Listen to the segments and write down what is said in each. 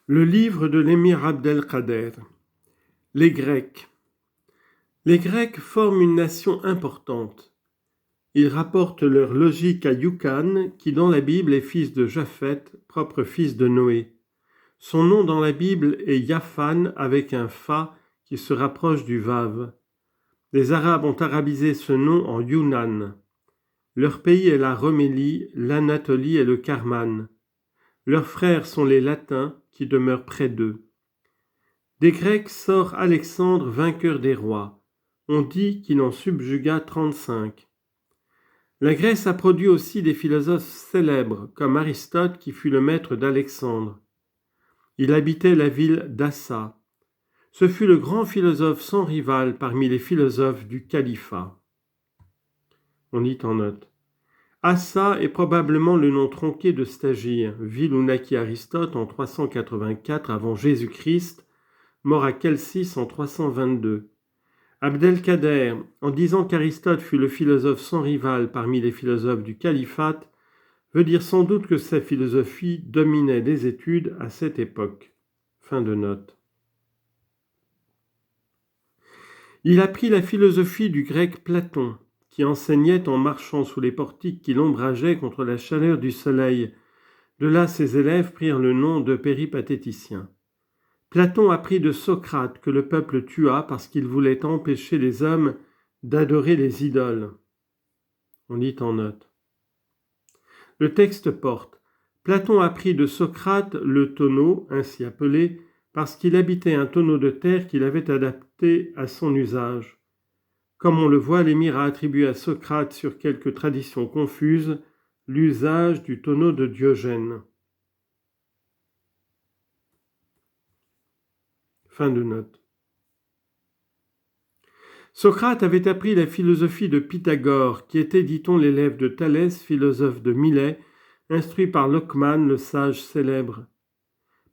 Le livre de l'émir Abdelkader. Les Grecs. Les Grecs forment une nation importante. Ils rapportent leur logique à Yukan, qui dans la Bible est fils de Japhet, propre fils de Noé. Son nom dans la Bible est Yaphan avec un fa qui se rapproche du vav. Les Arabes ont arabisé ce nom en Yunnan. Leur pays est la Romélie, l'Anatolie et le Karman. Leurs frères sont les Latins qui demeurent près d'eux. Des Grecs sort Alexandre, vainqueur des rois. On dit qu'il en subjuga 35. La Grèce a produit aussi des philosophes célèbres, comme Aristote qui fut le maître d'Alexandre. Il habitait la ville d'Assa. Ce fut le grand philosophe sans rival parmi les philosophes du califat. On dit en note. Assa est probablement le nom tronqué de Stagir, ville où naquit Aristote en 384 avant Jésus-Christ, mort à Chalcis en 322. Abdelkader, en disant qu'Aristote fut le philosophe sans rival parmi les philosophes du califat, veut dire sans doute que sa philosophie dominait les études à cette époque. Fin de note. Il apprit la philosophie du grec Platon, qui enseignait en marchant sous les portiques qui l'ombrageaient contre la chaleur du soleil. De là, ses élèves prirent le nom de péripatéticiens. Platon apprit de Socrate que le peuple tua parce qu'il voulait empêcher les hommes d'adorer les idoles. On lit en note. Le texte porte « Platon apprit de Socrate le tonneau, ainsi appelé, parce qu'il habitait un tonneau de terre qu'il avait adapté à son usage. Comme on le voit, l'émir a attribué à Socrate, sur quelques traditions confuses, l'usage du tonneau de Diogène. » Fin de note. Socrate avait appris la philosophie de Pythagore, qui était, dit-on, l'élève de Thalès, philosophe de Milet, instruit par Lockman, le sage célèbre.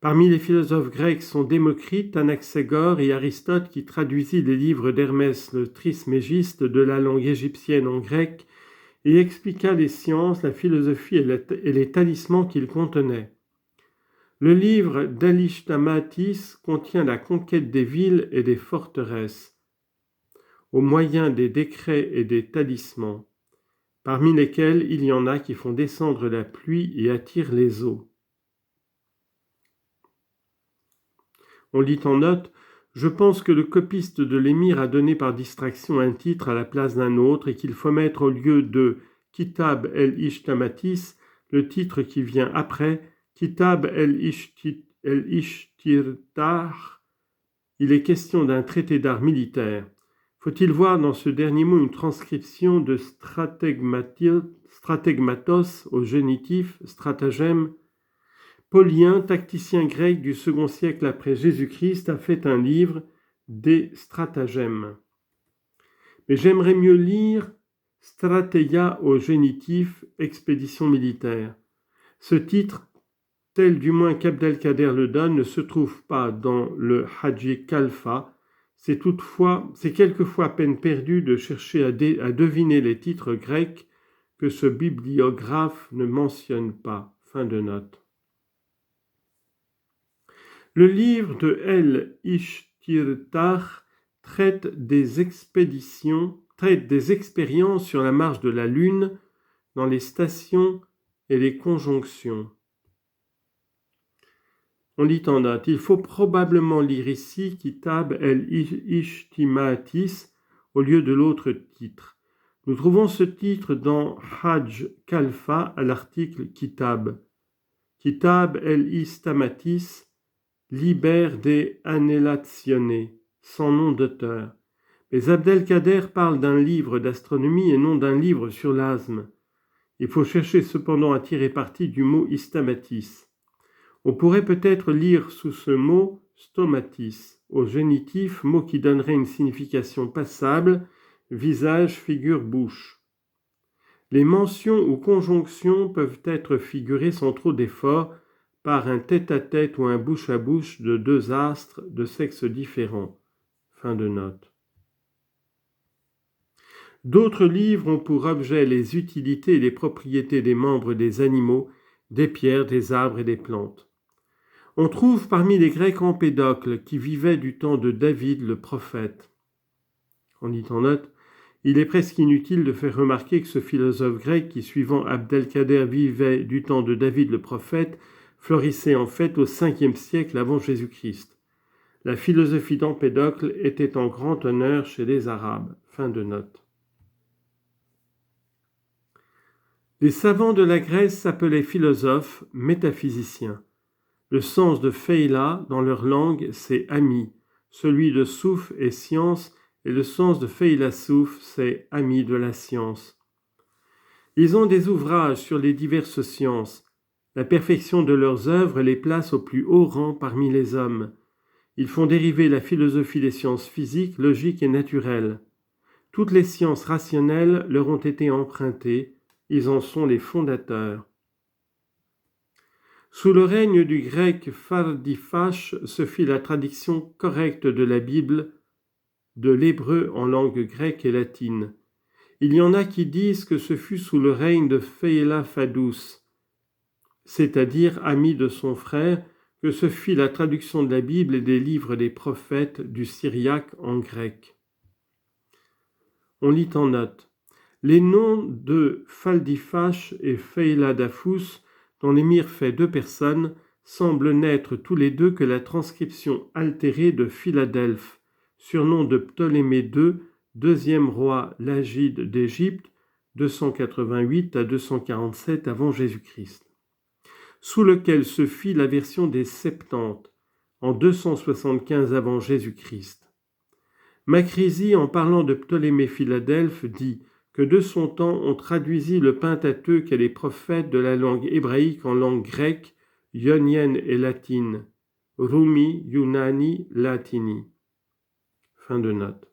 Parmi les philosophes grecs sont Démocrite, Anaxagore et Aristote qui traduisit les livres d'Hermès le Trismégiste de la langue égyptienne en grec et expliqua les sciences, la philosophie et les talismans qu'ils contenaient. Le livre d'Alishtamaatis contient la conquête des villes et des forteresses, au moyen des décrets et des talismans, parmi lesquels il y en a qui font descendre la pluie et attirent les eaux. On lit en note « Je pense que le copiste de l'émir a donné par distraction un titre à la place d'un autre et qu'il faut mettre au lieu de Kitab el-Ishtamatis le titre qui vient après, Kitab el-Ishtirtar. Il est question d'un traité d'art militaire. Faut-il voir dans ce dernier mot une transcription de strategmatos au génitif, stratagème? Paulien, tacticien grec du second siècle après Jésus-Christ, a fait un livre des stratagèmes. Mais j'aimerais mieux lire Strateia au génitif, expédition militaire. Ce titre, tel du moins qu'Abdelkader le donne, ne se trouve pas dans le Hadji Khalfa. C'est quelquefois peine perdue de chercher à deviner les titres grecs que ce bibliographe ne mentionne pas. Fin de note. Le livre de El-Ishtirtar traite des expériences sur la marche de la Lune dans les stations et les conjonctions. On lit en note, il faut probablement lire ici Kitab el-Ishtimaatis au lieu de l'autre titre. Nous trouvons ce titre dans Hajj Khalfa à l'article Kitab. Kitab el-Istamatis, Liber de Annelazione, sans nom d'auteur. Mais Abdelkader parle d'un livre d'astronomie et non d'un livre sur l'asthme. Il faut chercher cependant à tirer parti du mot istamatis. On pourrait peut-être lire sous ce mot stomatis, au génitif, mot qui donnerait une signification passable, visage, figure, bouche. Les mentions ou conjonctions peuvent être figurées sans trop d'effort par un tête-à-tête ou un bouche-à-bouche de deux astres de sexes différents. Fin de note. D'autres livres ont pour objet les utilités et les propriétés des membres des animaux, des pierres, des arbres et des plantes. On trouve parmi les Grecs Empédocle qui vivait du temps de David le prophète. On dit en note, il est presque inutile de faire remarquer que ce philosophe grec qui, suivant Abdelkader, vivait du temps de David le prophète, florissait en fait au 5e siècle avant Jésus-Christ. La philosophie d'Empédocle était en grand honneur chez les Arabes. Fin de note. Les savants de la Grèce s'appelaient philosophes, métaphysiciens. Le sens de Phéila dans leur langue, c'est ami. Celui de Souf est science et le sens de Pheilasouf, c'est ami de la science. Ils ont des ouvrages sur les diverses sciences. La perfection de leurs œuvres les place au plus haut rang parmi les hommes. Ils font dériver la philosophie des sciences physiques, logiques et naturelles. Toutes les sciences rationnelles leur ont été empruntées. Ils en sont les fondateurs. Sous le règne du grec Phardifache se fit la traduction correcte de la Bible de l'hébreu en langue grecque et latine. Il y en a qui disent que ce fut sous le règne de Phélaphadous, c'est-à-dire ami de son frère, que se fit la traduction de la Bible et des livres des prophètes du syriaque en grec. On lit en note. Les noms de Phaldifache et Pheiladafous, dont l'émir fait 2 personnes, semblent n'être tous les deux que la transcription altérée de Philadelphe, surnom de Ptolémée II, deuxième roi Lagide d'Égypte, 288 à 247 avant Jésus-Christ, sous lequel se fit la version des Septante, en 275 avant Jésus-Christ. Macrésie, en parlant de Ptolémée Philadelphe, dit que de son temps on traduisit le Pentateuque et les prophètes de la langue hébraïque en langue grecque, ionienne et latine, Rumi, Yunani, Latini. Fin de note.